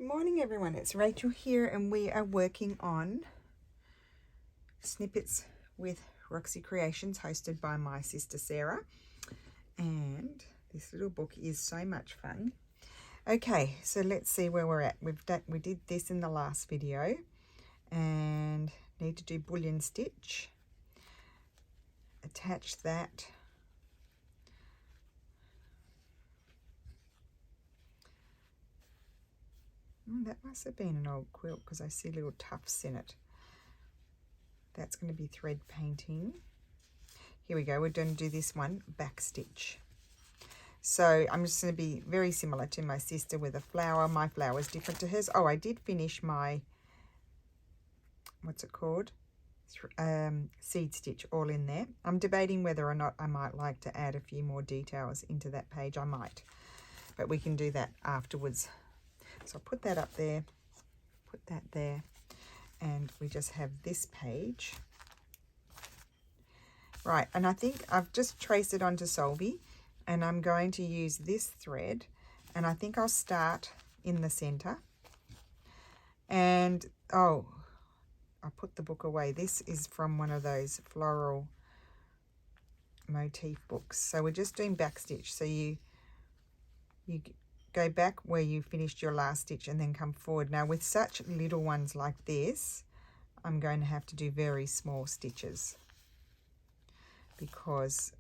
Morning everyone, it's Rachel here and we are working on Snippets with Roxy Creations, hosted by my sister Sarah, and this little book is so much fun. Okay, so let's see where we're at. We did this in the last video and need to do bullion stitch, attach that. That must have been an old quilt because I see little tufts in it. That's going to be thread painting. Here we go, we're going to do this one, backstitch. So I'm just going to be very similar to my sister with a flower. My flower is different to hers. Oh, I did finish my, what's it called? Seed stitch all in there. I'm debating whether or not I might like to add a few more details into that page. I might, but we can do that afterwards. So I'll put that up there, put that there, and we just have this page. Right, and I think I've just traced it onto Solvay, and I'm going to use this thread, and I think I'll start in the center. And, oh, I put the book away. This is from one of those floral motif books. So we're just doing backstitch. So you go back where you finished your last stitch and then come forward. Now with such little ones like this, I'm going to have to do very small stitches because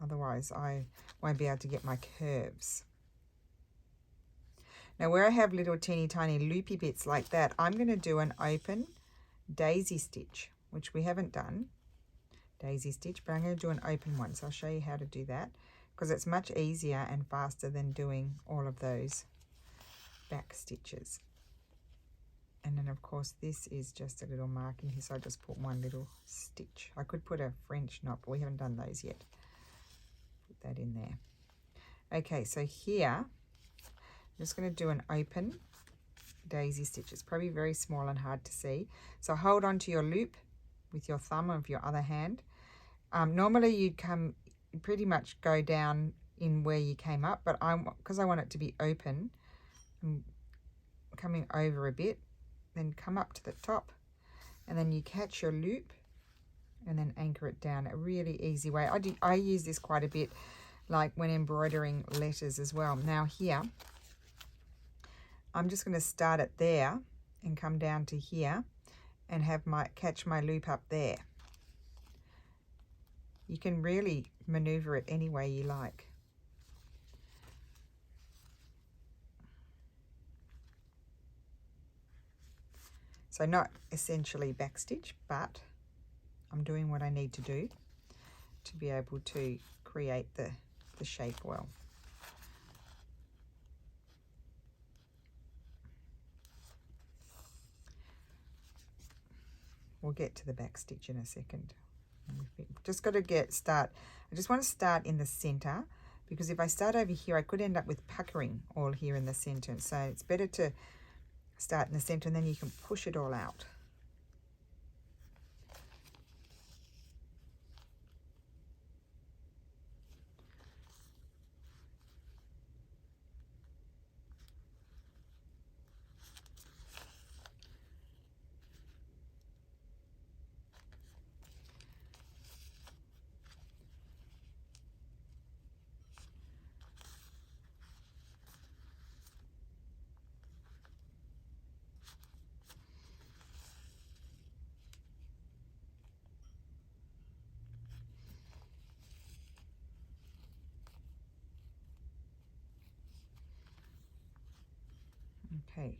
otherwise I won't be able to get my curves. Now where I have little teeny tiny loopy bits like that, I'm going to do an open daisy stitch, which we haven't done, daisy stitch, but I'm going to do an open one. So I'll show you how to do that, because it's much easier and faster than doing all of those back stitches. And then of course this is just a little marking here, so I just put one little stitch. I could put a French knot, but we haven't done those yet. Put that in there. Okay, so here I'm just going to do an open daisy stitch. It's probably very small and hard to see, so hold on to your loop with your thumb of your other hand. Normally you'd come pretty much go down in where you came up, but because I want it to be open, I'm coming over a bit, then come up to the top, and then you catch your loop and then anchor it down. A really easy way. I use this quite a bit, like when embroidering letters as well. Now here I'm just going to start it there and come down to here and have catch my loop up there. You can really maneuver it any way you like. So not essentially backstitch, but I'm doing what I need to do to be able to create the shape well. We'll get to the backstitch in a second. Just got to start. I just want to start in the center, because if I start over here I could end up with puckering all here in the center. So it's better to start in the center and then you can push it all out. Okay.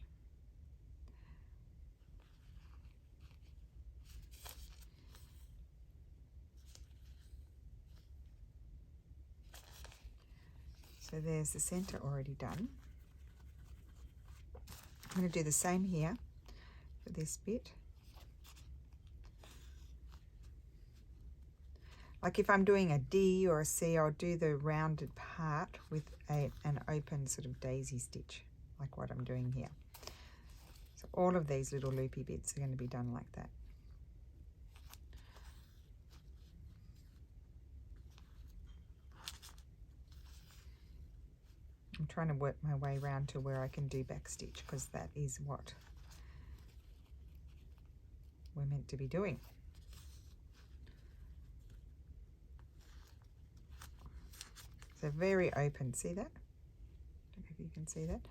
So there's the center already done. I'm going to do the same here for this bit. Like if I'm doing a D or a C, I'll do the rounded part with an open sort of daisy stitch, like what I'm doing here. So all of these little loopy bits are going to be done like that. I'm trying to work my way around to where I can do backstitch, because that is what we're meant to be doing. So very open, see that? Don't know if you can see that.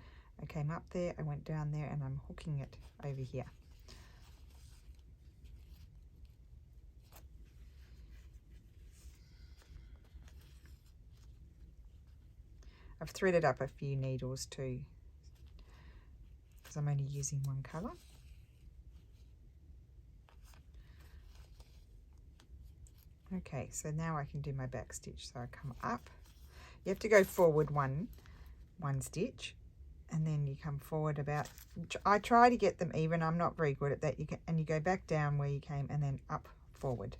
I came up there, I went down there, and I'm hooking it over here. I've threaded up a few needles too, because I'm only using one colour. Okay, so now I can do my back stitch. So I come up. You have to go forward one stitch, and then you come forward about. I try to get them even. I'm not very good at that. And you go back down where you came, and then up forward.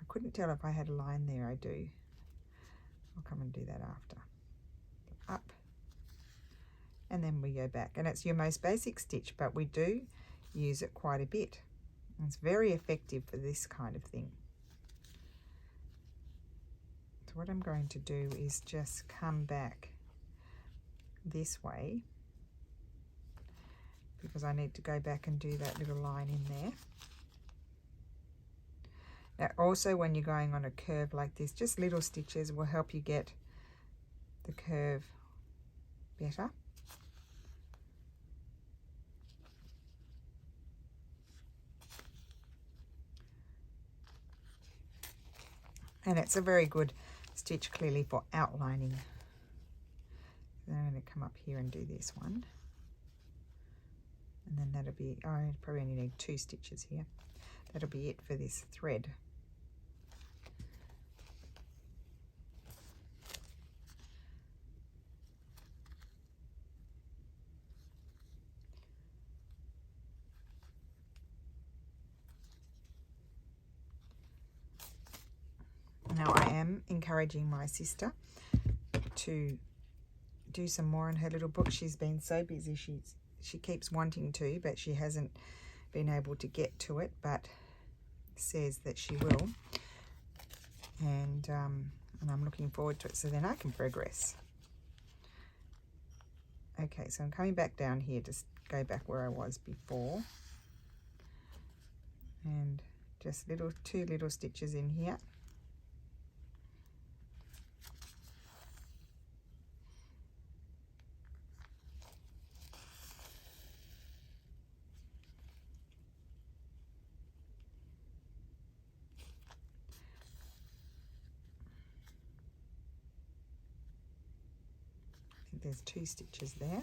I couldn't tell if I had a line there. I do. I'll come and do that after. Up, and then we go back, and it's your most basic stitch, but we do use it quite a bit. It's very effective for this kind of thing. So what I'm going to do is just come back this way, because I need to go back and do that little line in there. Now also, when you're going on a curve like this, just little stitches will help you get the curve better. And it's a very good stitch clearly for outlining. Then I'm going to come up here and do this one. And then that'll be, oh, I probably only need 2 stitches here. That'll be it for this thread. Now I am encouraging my sister to do some more in her little book. She's been so busy. She keeps wanting to, but she hasn't been able to get to it, but says that she will. And I'm looking forward to it, so then I can progress. Okay, so I'm coming back down here to go back where I was before. And just 2 little stitches in here. There's 2 stitches there.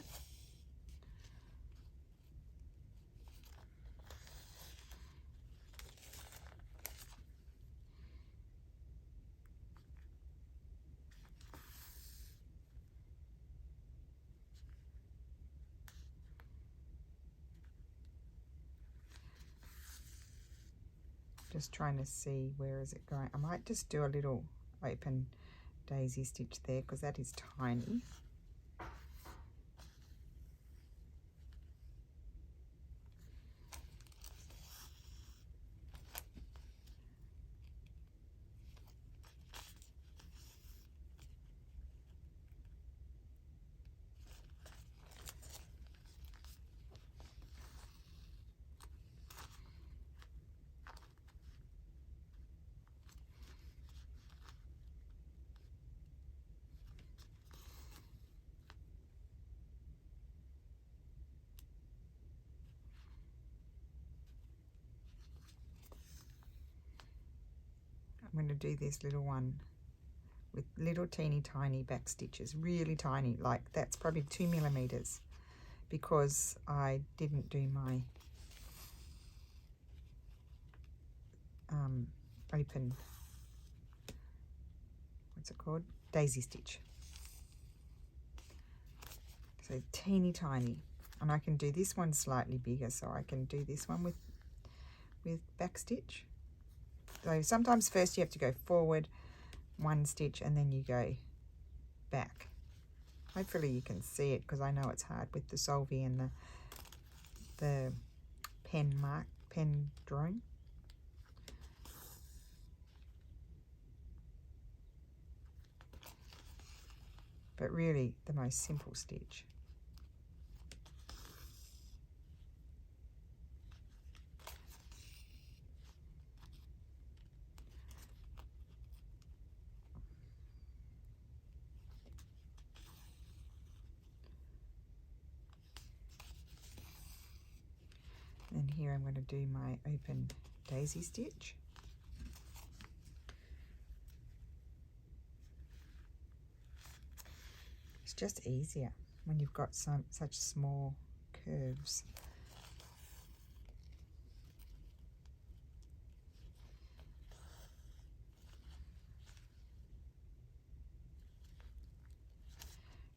Just trying to see where is it going. I might just do a little open daisy stitch there, because that is tiny. I'm going to do this little one with little teeny tiny back stitches, really tiny, like that's probably 2 millimeters, because I didn't do my open, what's it called, daisy stitch. So teeny tiny, and I can do this one slightly bigger, so I can do this one with back stitch. So sometimes first you have to go forward 1 stitch and then you go back. Hopefully you can see it, because I know it's hard with the solvay and the pen drawing. but really the most simple stitch. And here I'm going to do my open daisy stitch. It's just easier when you've got such small curves.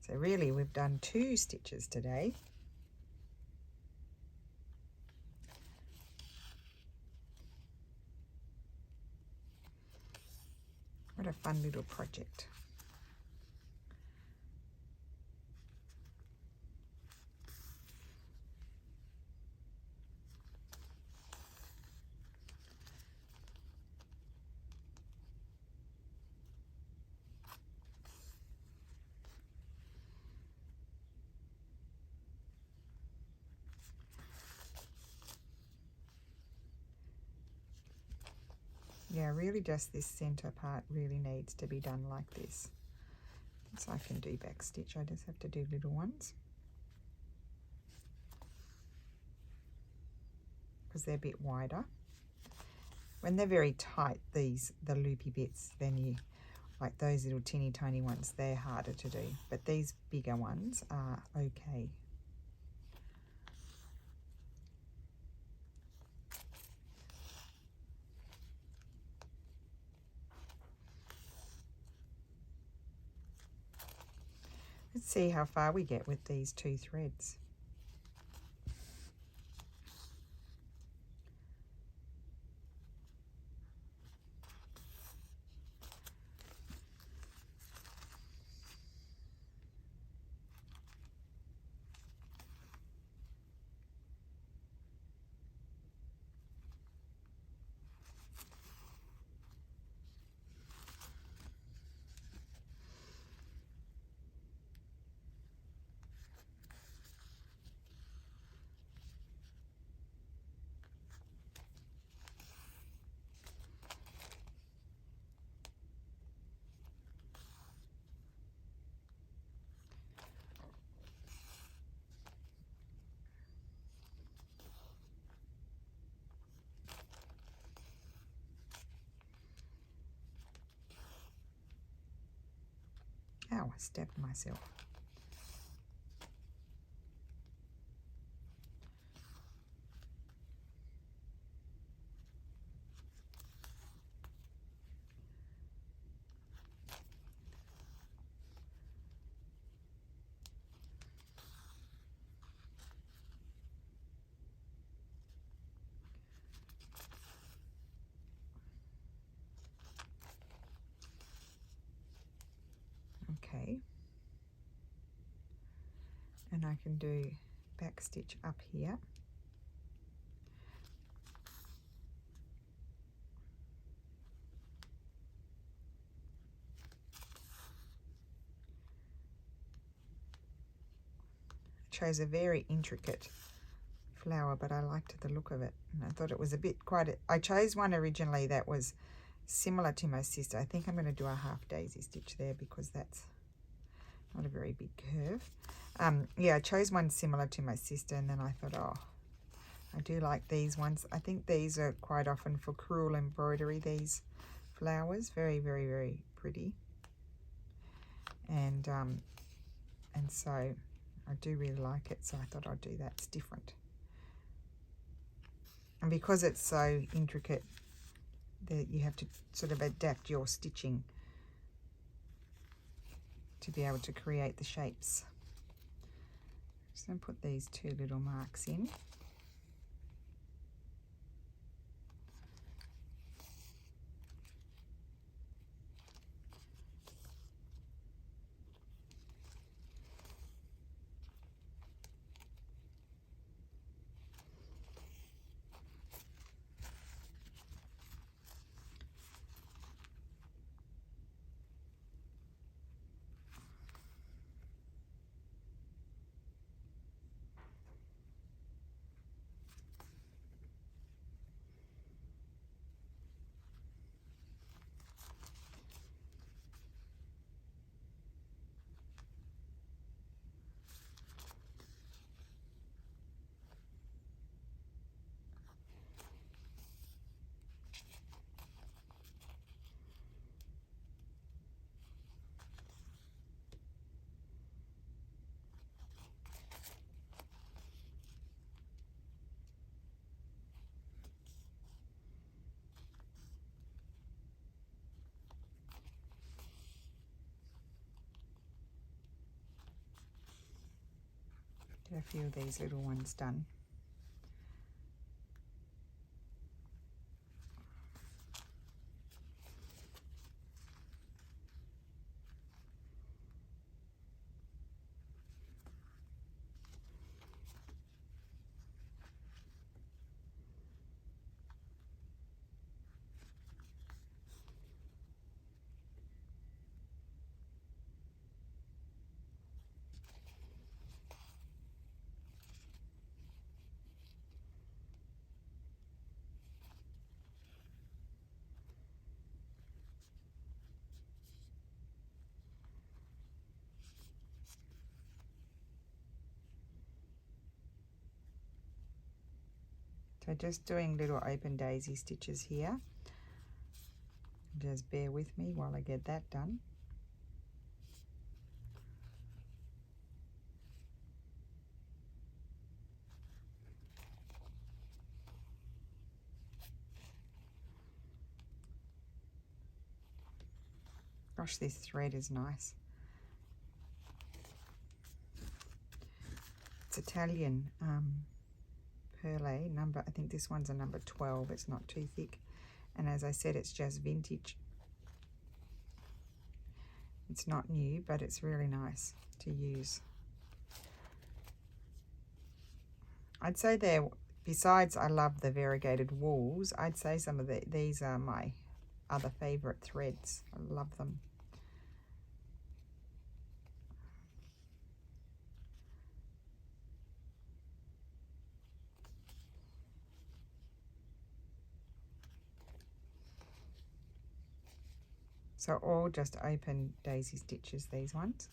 So really we've done 2 stitches today. What a fun little project. Yeah, really just this center part really needs to be done like this. So I can do backstitch, I just have to do little ones. Because they're a bit wider. When they're very tight, the loopy bits, then you, like those little teeny tiny ones, they're harder to do. But these bigger ones are okay. Let's see how far we get with these 2 threads. Ow, I stabbed myself. Okay. And I can do backstitch up here. I chose a very intricate flower, but I liked the look of it, and I thought it was a bit I chose one originally that was similar to my sister. I think I'm going to do a half daisy stitch there because that's not a very big curve. Yeah, I chose one similar to my sister, and then I thought, oh, I do like these ones. I think these are quite often for crewel embroidery, these flowers. Very, very, very pretty. And so I do really like it, so I thought I'd do that. It's different. And because it's so intricate, that you have to sort of adapt your stitching to be able to create the shapes. Just going to put these 2 little marks in. Get a few of these little ones done. So just doing little open daisy stitches here. Just bear with me while I get that done. Gosh, this thread is nice. It's Italian perle number. I think this one's a number 12. It's not too thick. And as I said, it's just vintage. It's not new, but it's really nice to use. I'd say they're, besides I love the variegated wools, I'd say some of these are my other favorite threads. I love them. So all just open daisy stitches, these ones.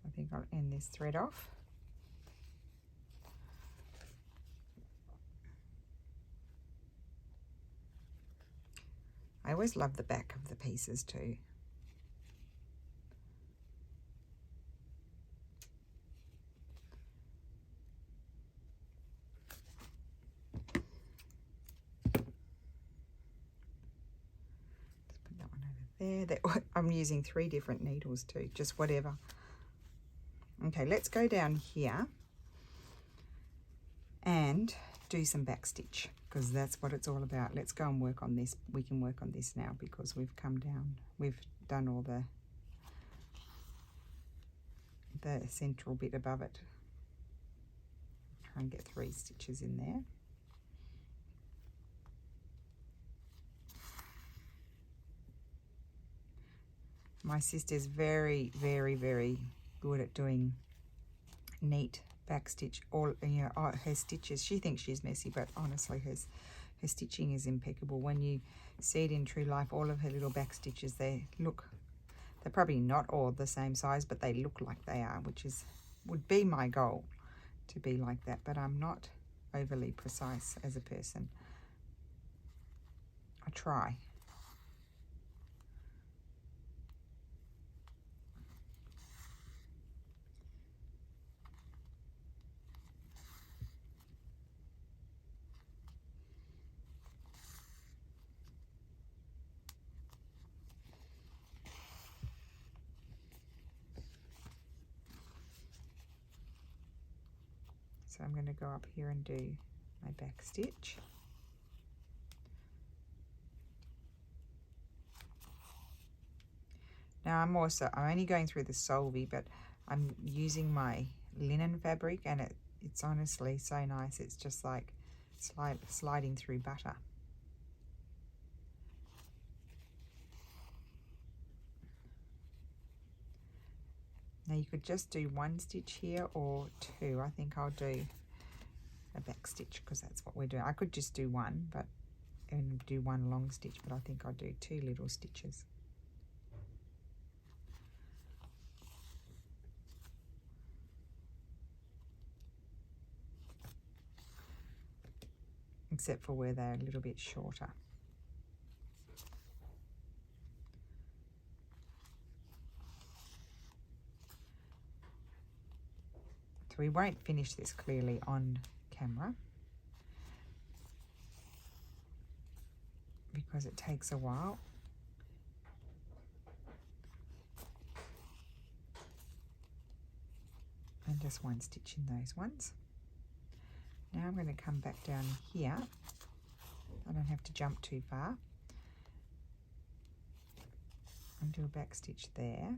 I think I'll end this thread off. I always love the back of the pieces too. There. I'm using 3 different needles too, just whatever. Okay, let's go down here and do some backstitch, because that's what it's all about. Let's go and work on this. We can work on this now because we've come down. We've done all the central bit above it. Try and get 3 stitches in there. My sister's very, very, very good at doing neat backstitch. All, you know, her stitches. She thinks she's messy, but honestly, her stitching is impeccable. When you see it in true life, all of her little back stitches, they're probably not all the same size, but they look like they are, which would be my goal, to be like that. But I'm not overly precise as a person. I try. So I'm going to go up here and do my back stitch. Now I'm only going through the solvy, but I'm using my linen fabric, and it's honestly so nice. It's just like sliding through butter. Now you could just do 1 stitch here or 2. I think I'll do a back stitch because that's what we're doing. I could just do 1 and do 1 long stitch, but I think I'll do 2 little stitches. Except for where they're a little bit shorter. So we won't finish this clearly on camera because it takes a while. and just one stitch in those ones. Now I'm going to come back down here. I don't have to jump too far. And do a back stitch there.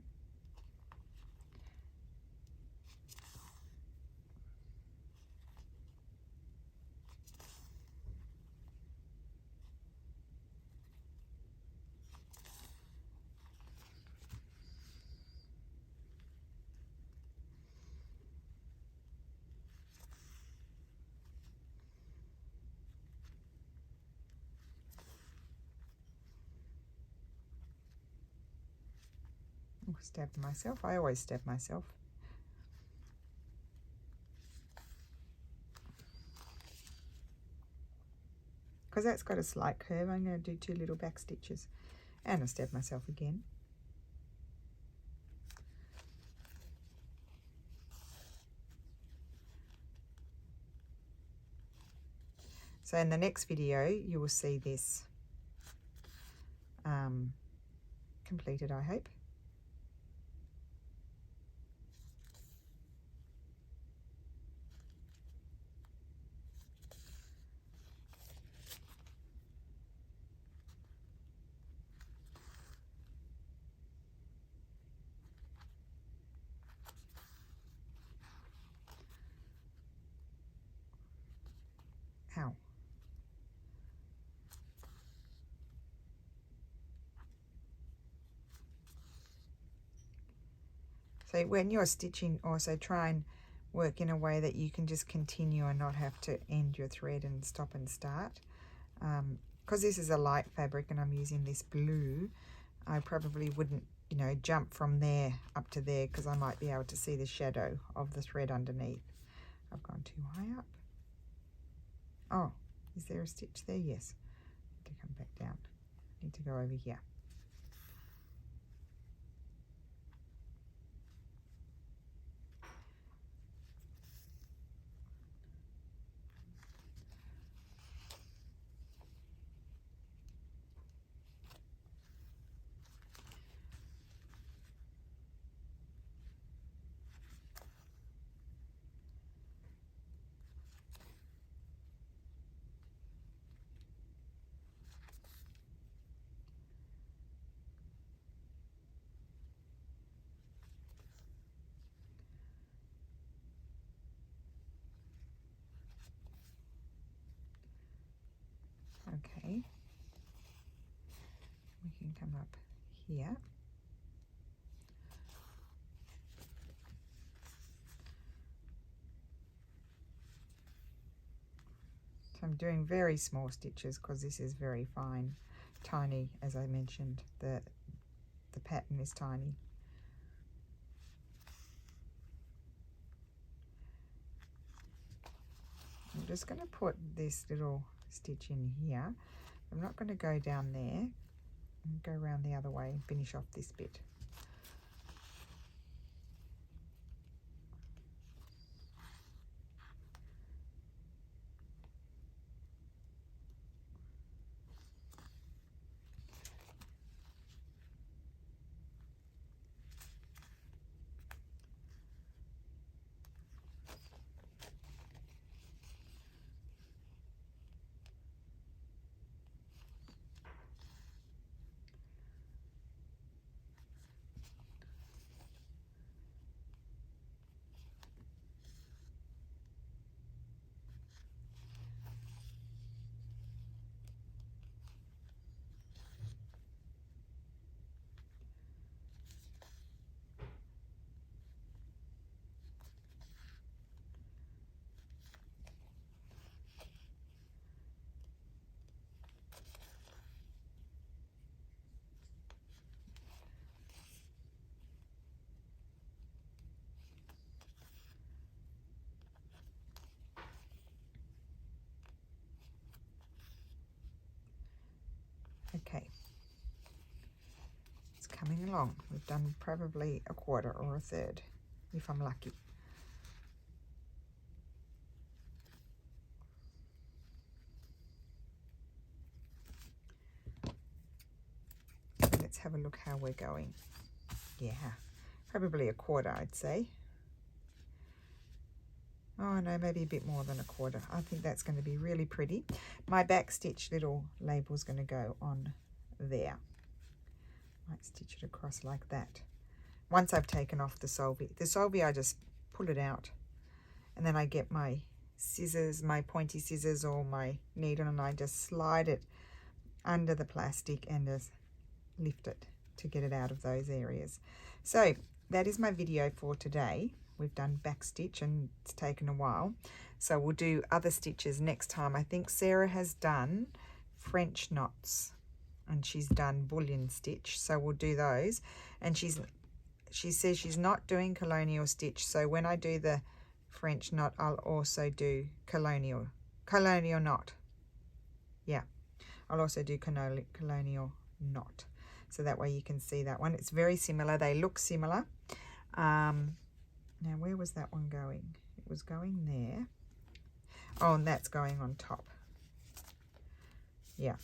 Stabbed myself. I always stab myself. Because that's got a slight curve, I'm going to do 2 little back stitches. And I stabbed myself again. So in the next video, you will see this completed, I hope. Ow. So when you're stitching, also try and work in a way that you can just continue and not have to end your thread and stop and start. Because this is a light fabric and I'm using this blue, I probably wouldn't, you know, jump from there up to there because I might be able to see the shadow of the thread underneath. I've gone too high up. Oh, is there a stitch there? Yes. I need to come back down. I need to go over here. Okay, we can come up here. So I'm doing very small stitches because this is very fine, tiny, as I mentioned. The pattern is tiny. I'm just going to put this little stitch in here. I'm not going to go down there. And go around the other way and finish off this bit. Okay, it's coming along. We've done probably a quarter or a third, if I'm lucky. Let's have a look how we're going. Yeah, probably a quarter, I'd say. Oh no, maybe a bit more than a quarter. I think that's going to be really pretty. My backstitch little label is going to go on there. Might stitch it across like that. Once I've taken off the solvay. The solvay, I just pull it out, and then I get my scissors, my pointy scissors or my needle, and I just slide it under the plastic and just lift it to get it out of those areas. So that is my video for today. We've done backstitch and it's taken a while, so we'll do other stitches next time. I think Sarah has done French knots and she's done bullion stitch, so we'll do those. And she says she's not doing colonial stitch, so when I do the French knot, I'll also do colonial knot. Yeah, I'll also do colonial knot, so that way you can see that one. It's very similar, they look similar. Now where was that one going? It was going there. Oh, and that's going on top. Yeah,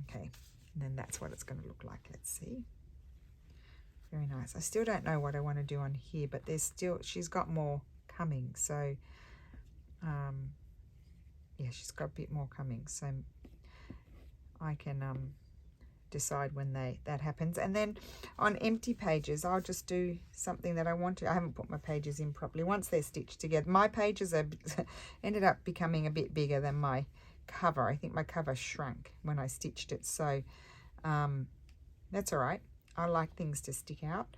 okay, and then that's what it's going to look like. Let's see. Very nice. I still don't know what I want to do on here, but there's still, she's got more coming, so yeah, she's got a bit more coming, so I can decide when that happens. And then on empty pages, I'll just do something that I want to. I haven't put my pages in properly. Once they're stitched together, my pages are ended up becoming a bit bigger than my cover. I think my cover shrunk when I stitched it, so that's all right. I like things to stick out,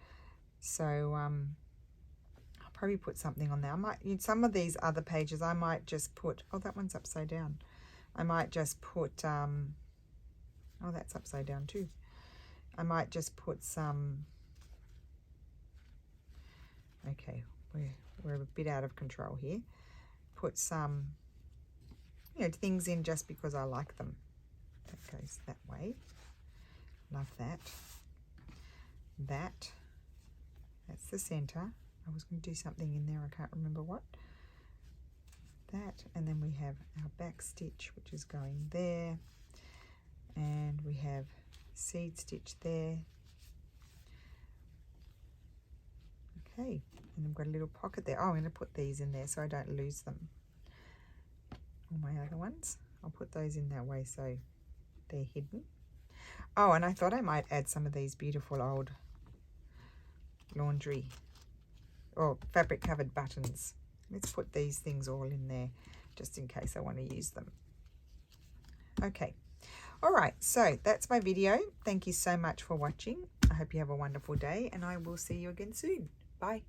so I'll probably put something on there. I might, some of these other pages I might just put, oh, that one's upside down. I might just put oh, that's upside down too. I might just put some, okay, we're a bit out of control here. Put some, you know, things in just because I like them. That goes that way. Love that. That's the center. I was going to do something in there, I can't remember what. That, and then we have our back stitch, which is going there, and we have seed stitch there. Okay, and I've got a little pocket there. Oh, I'm going to put these in there so I don't lose them. All my other ones, I'll put those in that way so they're hidden. Oh, and I thought I might add some of these beautiful old laundry or fabric covered buttons. Let's put these things all in there just in case I want to use them. Okay, all right, so that's my video. Thank you so much for watching. I hope you have a wonderful day, and I will see you again soon. Bye.